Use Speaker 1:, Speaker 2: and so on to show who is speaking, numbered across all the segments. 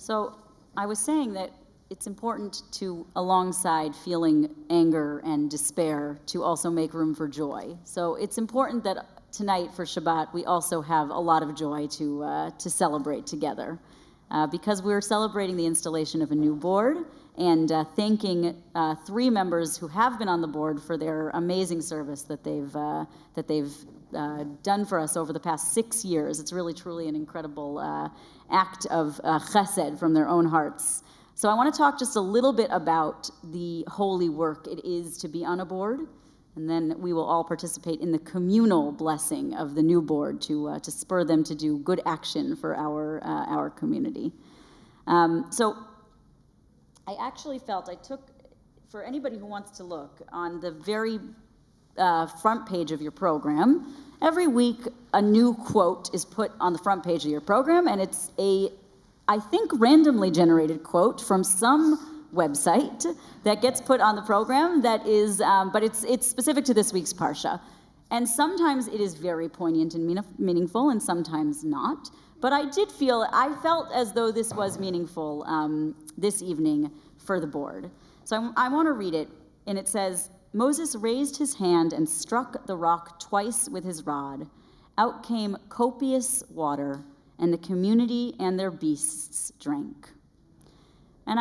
Speaker 1: So I was saying that it's important to, alongside feeling anger and despair, to also make room for joy. So it's important that tonight for Shabbat we also have a lot of joy to celebrate together, because we're celebrating the installation of a new board and thanking 3 members who have been on the board for their amazing service that they've done for us over the past 6 years. It's really, truly an incredible act of chesed from their own hearts. So I want to talk just a little bit about the holy work it is to be on a board, and then we will all participate in the communal blessing of the new board to spur them to do good action for our community. So I actually felt I took, for anybody who wants to look, on the very front page of your program, every week a new quote is put on the front page of your program, and it's I think randomly generated quote from some website that gets put on the program that is, but it's specific to this week's Parsha. And sometimes it is very poignant and meaningful, and sometimes not. But I felt as though this was meaningful this evening for the board. So I want to read it, and it says, "Moses raised his hand and struck the rock twice with his rod. Out came copious water, and the community and their beasts drank." And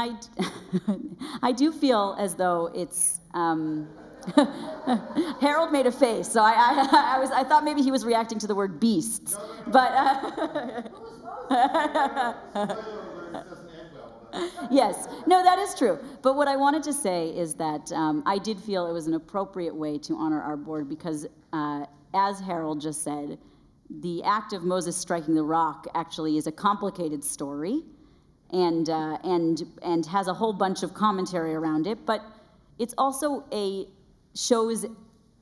Speaker 1: I do feel as though it's, Harold made a face, so I thought maybe he was reacting to the word beasts, but yes, no, that is true. But what I wanted to say is that I did feel it was an appropriate way to honor our board because, as Harold just said, the act of Moses striking the rock actually is a complicated story, and has a whole bunch of commentary around it. But it's also shows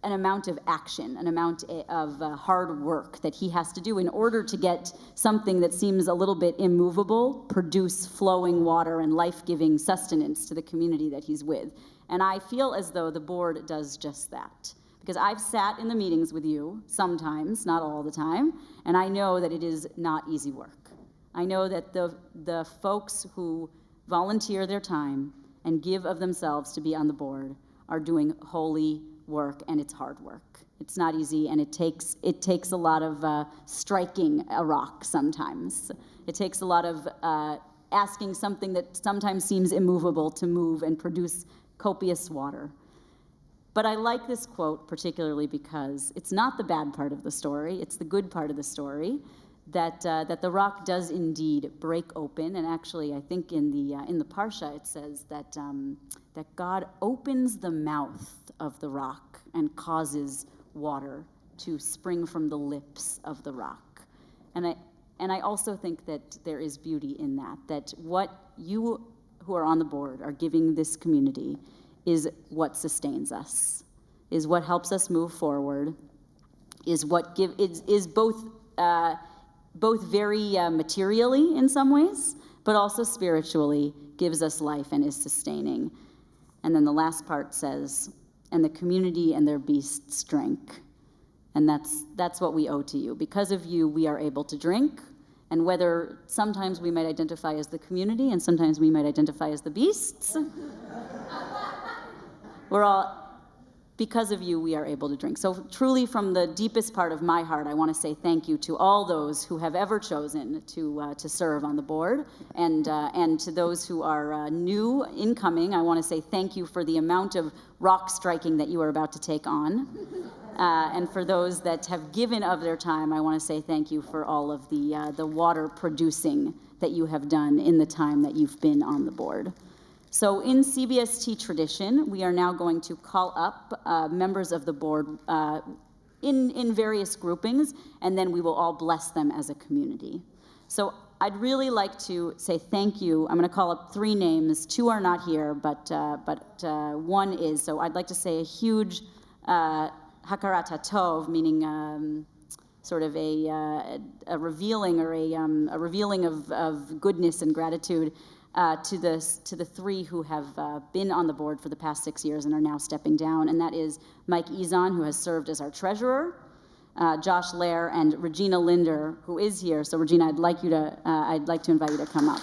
Speaker 1: an amount of action, an amount of hard work that he has to do in order to get something that seems a little bit immovable, produce flowing water and life-giving sustenance to the community that he's with. And I feel as though the board does just that. Because I've sat in the meetings with you sometimes, not all the time, and I know that it is not easy work. I know that the folks who volunteer their time and give of themselves to be on the board are doing holy work, and it's hard work. It's not easy, and it takes a lot of striking a rock sometimes. It takes a lot of asking something that sometimes seems immovable to move and produce copious water. But I like this quote particularly because it's not the bad part of the story, it's the good part of the story, that the rock does indeed break open. And actually, I think in the Parsha it says that God opens the mouth of the rock and causes water to spring from the lips of the rock. And I also think that there is beauty in that what you who are on the board are giving this community is what sustains us, is what helps us move forward, is what is both very materially in some ways, but also spiritually gives us life and is sustaining. And then the last part says, "And the community and their beasts drank." And that's what we owe to you. Because of you, we are able to drink. And whether sometimes we might identify as the community and sometimes we might identify as the beasts, because of you, we are able to drink. So truly, from the deepest part of my heart, I want to say thank you to all those who have ever chosen to serve on the board, and to those who are new, incoming. I want to say thank you for the amount of rock striking that you are about to take on. And for those that have given of their time, I want to say thank you for all of the water producing that you have done in the time that you've been on the board. So in CBST tradition, we are now going to call up members of the board in various groupings, and then we will all bless them as a community. So I'd really like to say thank you. I'm going to call up 3 names. 2 are not here, but 1 is. So I'd like to say a huge hakarat hatov, meaning sort of a revealing or a revealing of goodness and gratitude to the 3 who have been on the board for the past 6 years and are now stepping down, and that is Mike Izan, who has served as our treasurer, Josh Lair, and Regina Linder, who is here. So Regina, I'd like to invite you to come up.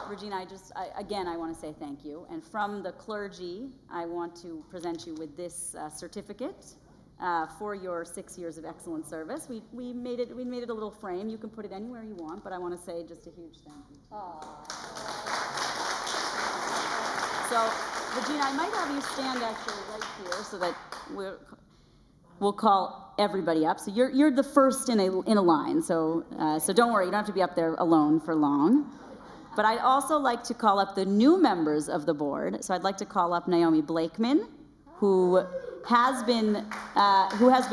Speaker 1: Regina, again, I want to say thank you. And from the clergy, I want to present you with this certificate for your 6 years of excellent service. We made it a little frame. You can put it anywhere you want, but I want to say just a huge thank you. So, Regina, I might have you stand actually right here so that we'll call everybody up. So you're the first in a line. So don't worry, you don't have to be up there alone for long. But I'd also like to call up the new members of the board. So I'd like to call up Naomi Blakeman, who has been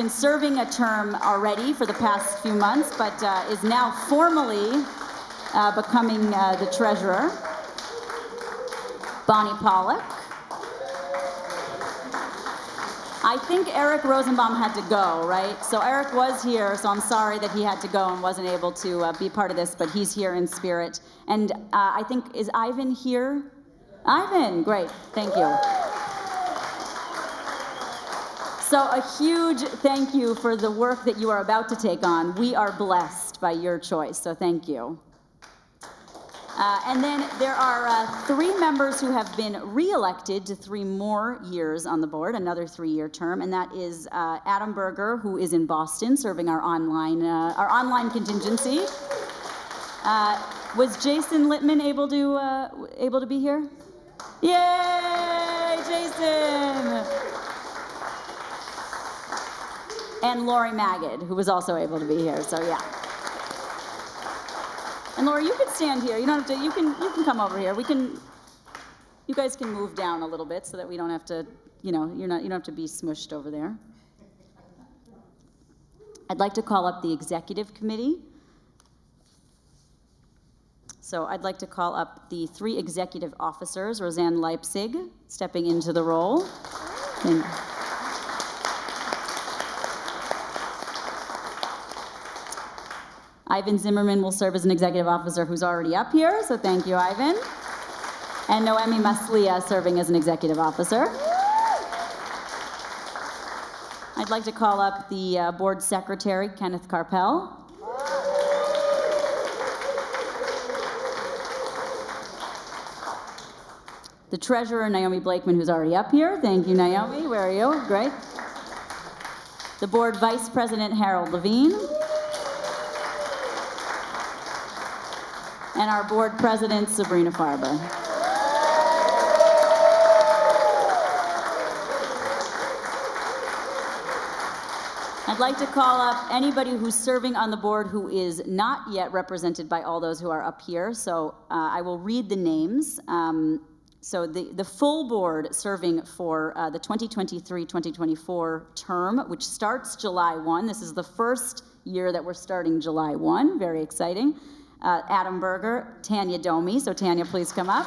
Speaker 1: serving a term already for the past few months, but is now formally becoming the treasurer. Bonnie Pollock. I think Eric Rosenbaum had to go, right? So Eric was here, so I'm sorry that he had to go and wasn't able to be part of this, but he's here in spirit. And I think, is Ivan here? Ivan, great, thank you. So a huge thank you for the work that you are about to take on. We are blessed by your choice, so thank you. And then there are 3 members who have been re-elected to 3 more years on the board, another 3-year term, and that is Adam Berger, who is in Boston, serving our online contingency. Was Jason Littman able to be here? Yay, Jason! And Lori Magid, who was also able to be here. So yeah. And Laura, you can stand here. You don't have to. You can come over here. You guys can move down a little bit so that we don't have to. You don't have to be smushed over there. I'd like to call up the executive committee. So I'd like to call up the 3 executive officers. Roseanne Leipzig stepping into the role. And Ivan Zimmerman will serve as an executive officer who's already up here, so thank you, Ivan. And Noemi Maslia serving as an executive officer. I'd like to call up the board secretary, Kenneth Carpel. The treasurer, Naomi Blakeman, who's already up here. Thank you, Naomi. Where are you? Great. The board vice president, Harold Levine. And our board president, Sabrina Farber. I'd like to call up anybody who's serving on the board who is not yet represented by all those who are up here. So I will read the names. So the full board serving for the 2023-2024 term, which starts July 1. This is the first year that we're starting July 1. Very exciting. Adam Berger, Tanya Domi. So Tanya, please come up.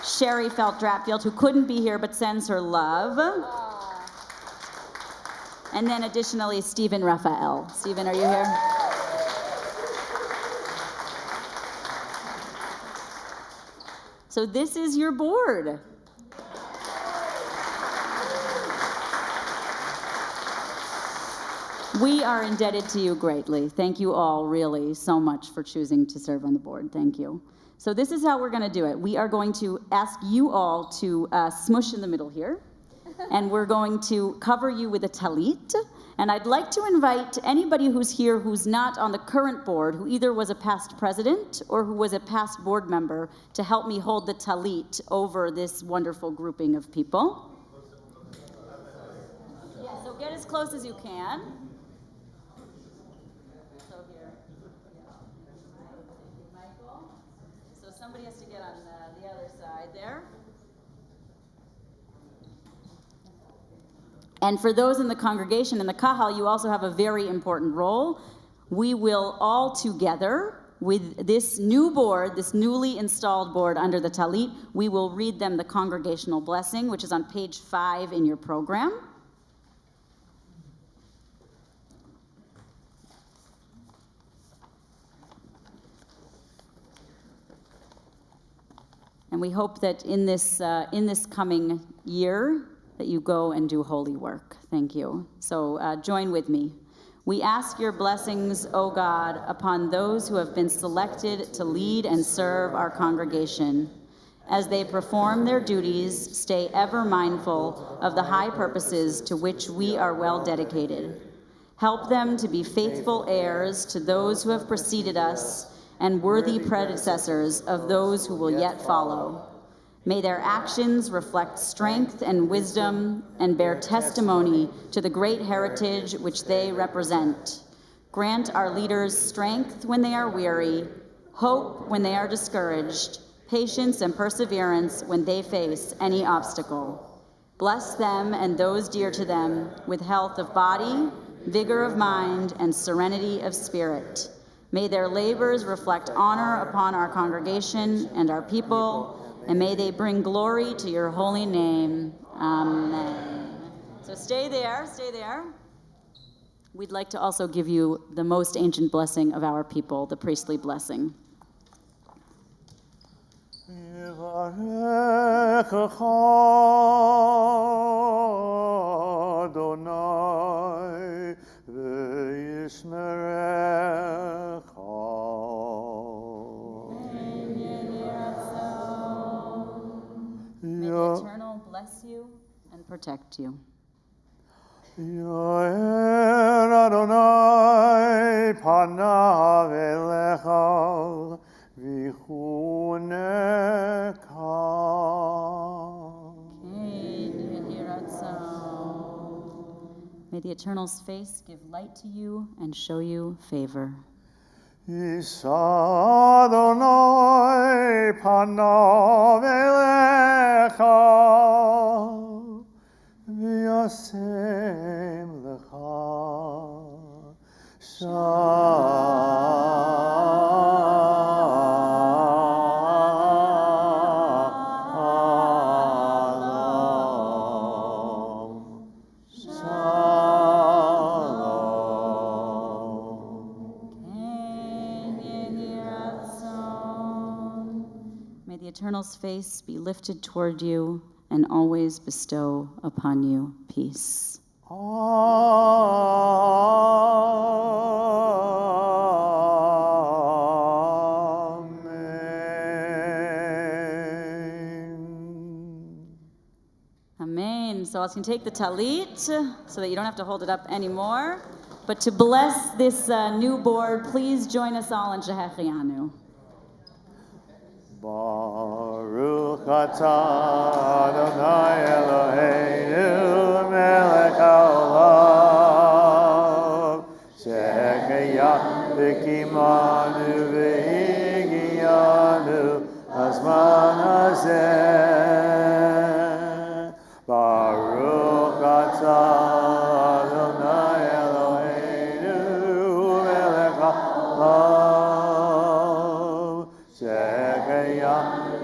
Speaker 1: Sherry Felt-Dratfield, who couldn't be here but sends her love. And then additionally, Stephen Raphael. Stephen, are you here? So this is your board. We are indebted to you greatly. Thank you all, really, so much for choosing to serve on the board. Thank you. So this is how we're going to do it. We are going to ask you all to smush in the middle here, and we're going to cover you with a talit. And I'd like to invite anybody who's here who's not on the current board, who either was a past president or who was a past board member, to help me hold the talit over this wonderful grouping of people. Yeah, so get as close as you can. Somebody has to get on the other side there. And for those in the congregation, in the kahal, you also have a very important role. We will all together, with this new board, this newly installed board under the talit, we will read them the congregational blessing, which is on page 5 in your program. And we hope that in this coming year that you go and do holy work. Thank you. So join with me. We ask your blessings, O God, upon those who have been selected to lead and serve our congregation. As they perform their duties, stay ever mindful of the high purposes to which we are well dedicated. Help them to be faithful heirs to those who have preceded us and worthy predecessors of those who will yet follow. May their actions reflect strength and wisdom and bear testimony to the great heritage which they represent. Grant our leaders strength when they are weary, hope when they are discouraged, patience and perseverance when they face any obstacle. Bless them and those dear to them with health of body, vigor of mind, and serenity of spirit. May their labors reflect honor upon our congregation and our people, and may they bring glory to your holy name. Amen. So stay there, stay there. We'd like to also give you the most ancient blessing of our people, the priestly blessing. May the Eternal bless you and protect you.
Speaker 2: Yo'er Adonai panav elecha v'chuneka.
Speaker 1: May the Eternal's face give light to you and show you favor.
Speaker 2: Yisa Adonai panav elecha v'yasem lecha
Speaker 1: May the Eternal's face be lifted toward you and always bestow upon you peace. Amen. So I was going to take the talit so that you don't have to hold it up anymore. But to bless this new board, please join us all in Shehechianu.
Speaker 2: Baruch atah Adonai Eloheinu melech haolam sheheya v'kimanu v'higiyanu hazman hazeh. Baruch atah Adonai Eloheinu melech haolam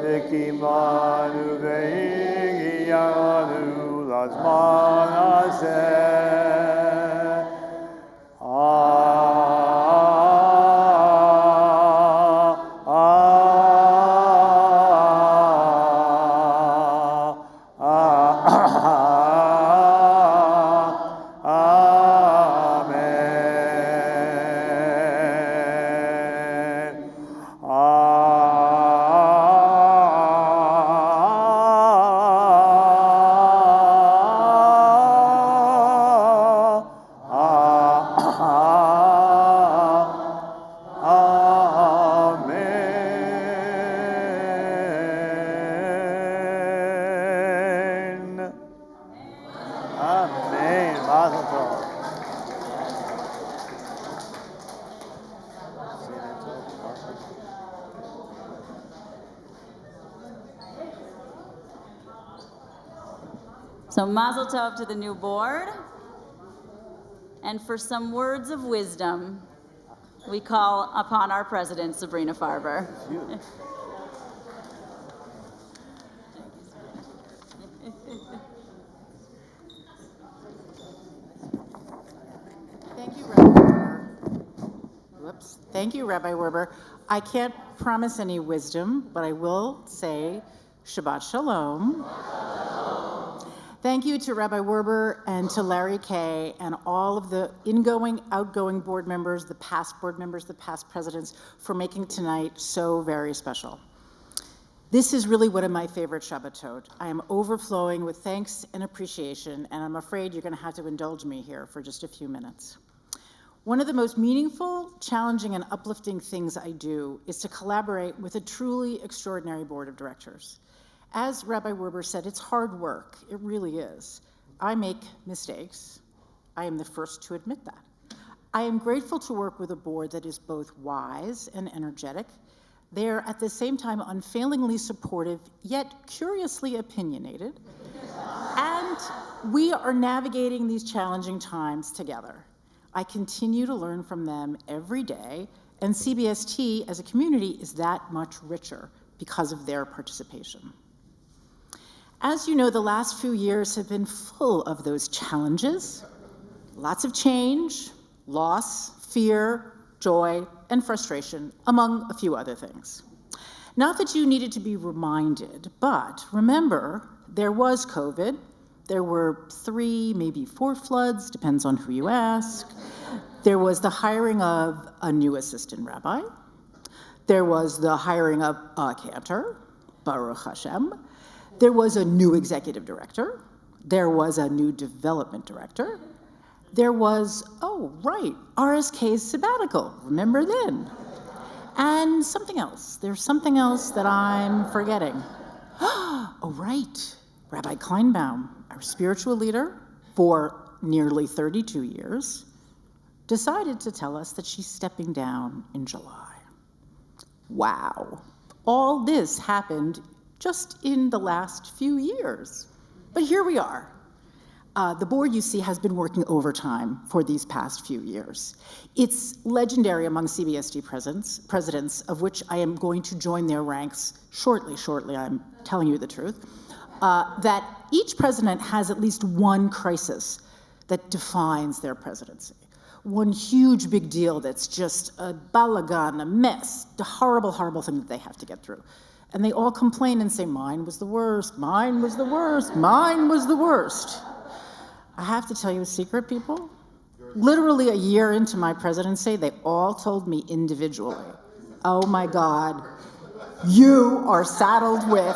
Speaker 2: V'kimanu v'higiyanu l'zman hazeh.
Speaker 1: So mazel tov to the new board. And for some words of wisdom, we call upon our president, Sabrina Farber.
Speaker 3: Thank you, Rabbi Werber. Whoops. Thank you, Rabbi Werber. I can't promise any wisdom, but I will say Shabbat Shalom. Thank you to Rabbi Werber and to Larry Kay and all of the ingoing, outgoing board members, the past board members, the past presidents, for making tonight so very special. This is really one of my favorite Shabbatot. I am overflowing with thanks and appreciation, and I'm afraid you're going to have to indulge me here for just a few minutes. One of the most meaningful, challenging, and uplifting things I do is to collaborate with a truly extraordinary board of directors. As Rabbi Werber said, it's hard work. It really is. I make mistakes. I am the first to admit that. I am grateful to work with a board that is both wise and energetic. They are at the same time unfailingly supportive, yet curiously opinionated. And we are navigating these challenging times together. I continue to learn from them every day, and CBST as a community is that much richer because of their participation. As you know, the last few years have been full of those challenges, lots of change, loss, fear, joy, and frustration, among a few other things. Not that you needed to be reminded, but remember, there was COVID. There were 3, maybe 4 floods, depends on who you ask. There was the hiring of a new assistant rabbi. There was the hiring of a cantor, Baruch Hashem. There was a new executive director. There was a new development director. There was, oh, right, RSK's sabbatical, remember then? And something else. There's something else that I'm forgetting. Oh, right, Rabbi Kleinbaum, our spiritual leader for nearly 32 years, decided to tell us that she's stepping down in July. Wow. All this happened just in the last few years. But here we are. The board, you see, has been working overtime for these past few years. It's legendary among CBST presidents, of which I am going to join their ranks shortly, I'm telling you the truth, that each president has at least one crisis that defines their presidency. One huge big deal that's just a balagan, a mess, the horrible, horrible thing that they have to get through. And they all complain and say, mine was the worst, mine was the worst, mine was the worst. I have to tell you a secret, people. Literally a year into my presidency, they all told me individually, oh my God, you are saddled with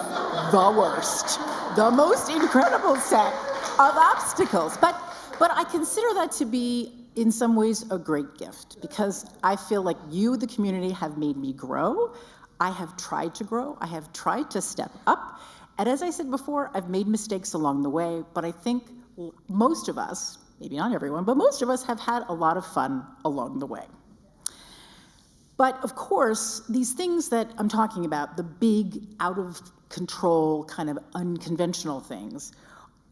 Speaker 3: the worst, the most incredible set of obstacles. But I consider that to be, in some ways, a great gift, because I feel like you, the community, have made me grow. I have tried to grow. I have tried to step up. And as I said before, I've made mistakes along the way, but I think most of us, maybe not everyone, but most of us have had a lot of fun along the way. But of course, these things that I'm talking about, the big, out of control, kind of unconventional things,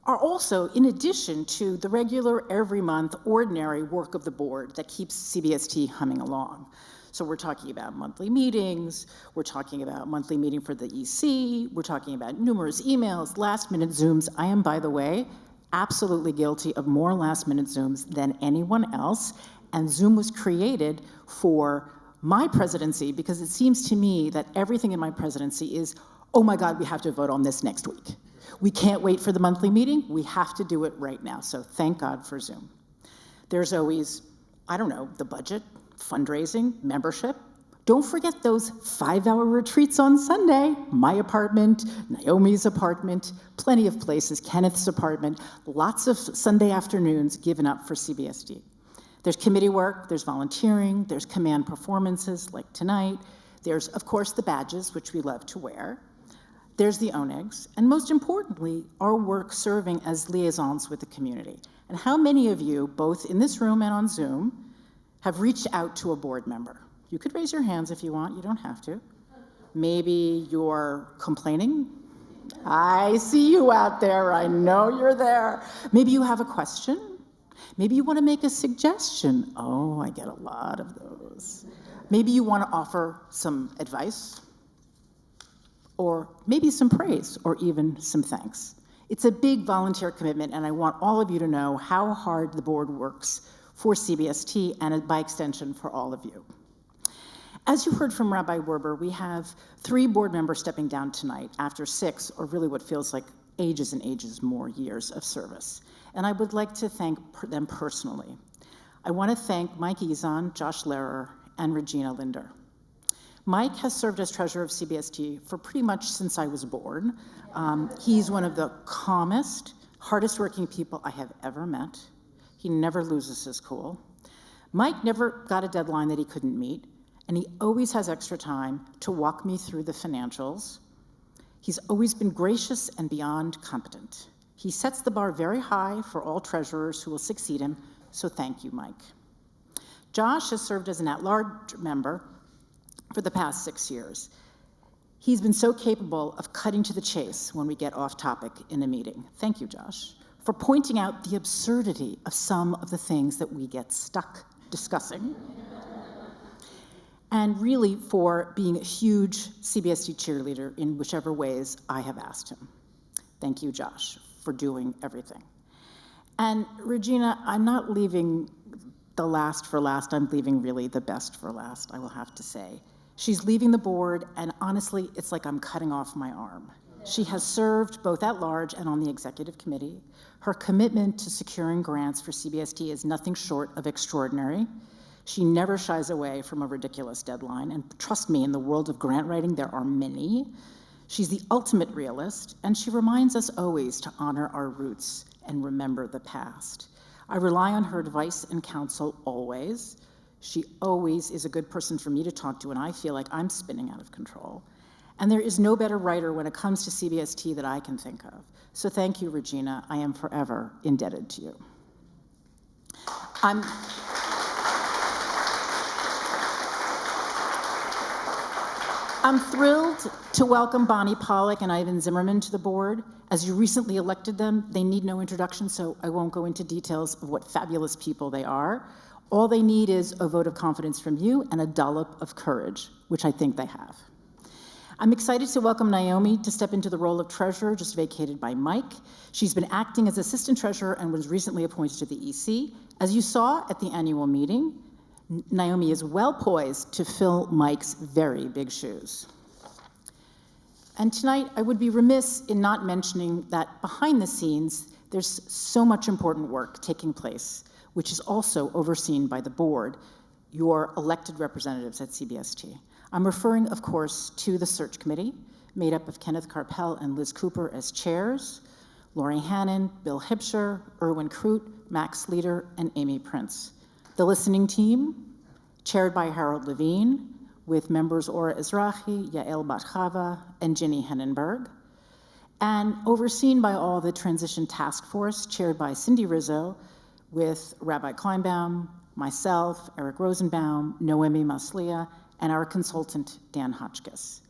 Speaker 3: are also in addition to the regular, every month, ordinary work of the board that keeps CBST humming along. So we're talking about monthly meetings, we're talking about monthly meeting for the EC, we're talking about numerous emails, last-minute Zooms. I am, by the way, absolutely guilty of more last-minute Zooms than anyone else, and Zoom was created for my presidency because it seems to me that everything in my presidency is, oh my God, we have to vote on this next week. We can't wait for the monthly meeting, we have to do it right now, so thank God for Zoom. There's always, I don't know, the budget, fundraising, membership. Don't forget those 5-hour retreats on Sunday. My apartment, Naomi's apartment, plenty of places, Kenneth's apartment, lots of Sunday afternoons given up for CBST. There's committee work, there's volunteering, there's command performances like tonight. There's, of course, the badges, which we love to wear. There's the onegs, and most importantly, our work serving as liaisons with the community. And how many of you, both in this room and on Zoom, have reached out to a board member? You could raise your hands if you want, you don't have to. Maybe you're complaining. I see you out there, I know you're there. Maybe you have a question. Maybe you want to make a suggestion. Oh, I get a lot of those. Maybe you want to offer some advice, or maybe some praise, or even some thanks. It's a big volunteer commitment, and I want all of you to know how hard the board works for CBST, and by extension, for all of you. As you heard from Rabbi Werber, we have 3 board members stepping down tonight after 6, or really what feels like ages and ages more years of service. And I would like to thank them personally. I want to thank Mike Izan, Josh Lehrer, and Regina Linder. Mike has served as treasurer of CBST for pretty much since I was born. He's one of the calmest, hardest working people I have ever met. He never loses his cool. Mike never got a deadline that he couldn't meet, and he always has extra time to walk me through the financials. He's always been gracious and beyond competent. He sets the bar very high for all treasurers who will succeed him, so thank you, Mike. Josh has served as an at-large member for the past 6 years. He's been so capable of cutting to the chase when we get off topic in a meeting. Thank you, Josh, for pointing out the absurdity of some of the things that we get stuck discussing. And really for being a huge CBST cheerleader in whichever ways I have asked him. Thank you, Josh, for doing everything. And Regina, I'm not leaving the last for last, I'm leaving really the best for last, I will have to say. She's leaving the board, and honestly, it's like I'm cutting off my arm. She has served both at large and on the executive committee. Her commitment to securing grants for CBST is nothing short of extraordinary. She never shies away from a ridiculous deadline, and trust me, in the world of grant writing, there are many. She's the ultimate realist, and she reminds us always to honor our roots and remember the past. I rely on her advice and counsel always. She always is a good person for me to talk to when I feel like I'm spinning out of control. And there is no better writer when it comes to CBST that I can think of. So thank you, Regina. I am forever indebted to you. I'm thrilled to welcome Bonnie Pollock and Ivan Zimmerman to the board. As you recently elected them, they need no introduction, so I won't go into details of what fabulous people they are. All they need is a vote of confidence from you and a dollop of courage, which I think they have. I'm excited to welcome Naomi to step into the role of treasurer, just vacated by Mike. She's been acting as assistant treasurer and was recently appointed to the EC. As you saw at the annual meeting, Naomi is well poised to fill Mike's very big shoes. And tonight, I would be remiss in not mentioning that behind the scenes, there's so much important work taking place, which is also overseen by the board, your elected representatives at CBST. I'm referring, of course, to the search committee, made up of Kenneth Carpel and Liz Cooper as chairs, Lori Hannon, Bill Hipsher, Erwin Crute, Max Leader, and Amy Prince. The listening team, chaired by Harold Levine, with members Ora Ezrahi, Yael Bat-Chava, and Ginny Hennenberg, and overseen by all the transition task force, chaired by Cindy Rizzo, with Rabbi Kleinbaum, myself, Eric Rosenbaum, Noemi Maslia, and our consultant, Dan Hotchkiss.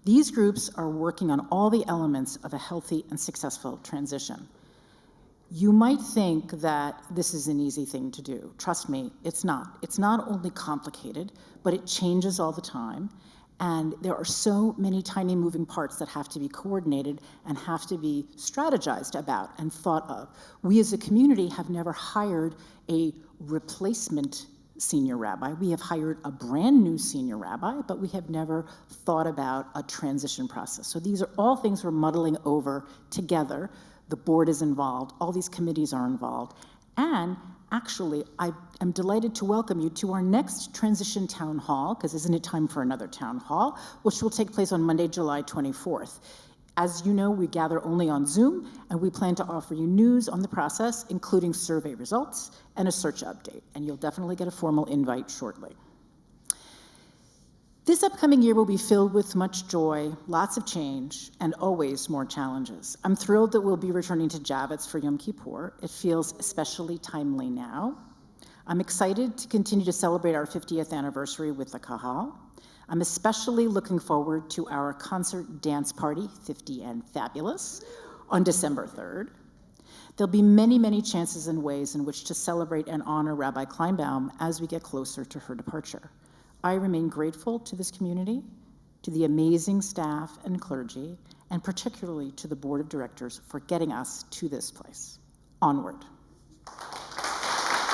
Speaker 3: These groups are working on all the elements of a healthy and successful transition. You might think that this is an easy thing to do. Trust me, it's not. It's not only complicated, but it changes all the time. And there are so many tiny moving parts that have to be coordinated and have to be strategized about and thought of. We as a community have never hired a replacement senior rabbi. We have hired a brand new senior rabbi, but we have never thought about a transition process. So these are all things we're muddling over together. The board is involved, all these committees are involved. And actually, I am delighted to welcome you to our next transition town hall, because isn't it time for another town hall, which will take place on Monday, July 24th. As you know, we gather only on Zoom, and we plan to offer you news on the process, including survey results and a search update, and you'll definitely get a formal invite shortly. This upcoming year will be filled with much joy, lots of change, and always more challenges. I'm thrilled that we'll be returning to Javits for Yom Kippur. It feels especially timely now. I'm excited to continue to celebrate our 50th anniversary with the Kahal. I'm especially looking forward to our concert dance party, 50 and Fabulous, on December 3rd. There'll be many, many chances and ways in which to celebrate and honor Rabbi Kleinbaum as we get closer to her departure. I remain grateful to this community, to the amazing staff and clergy, and particularly to the board of directors for getting us to this place. Onward.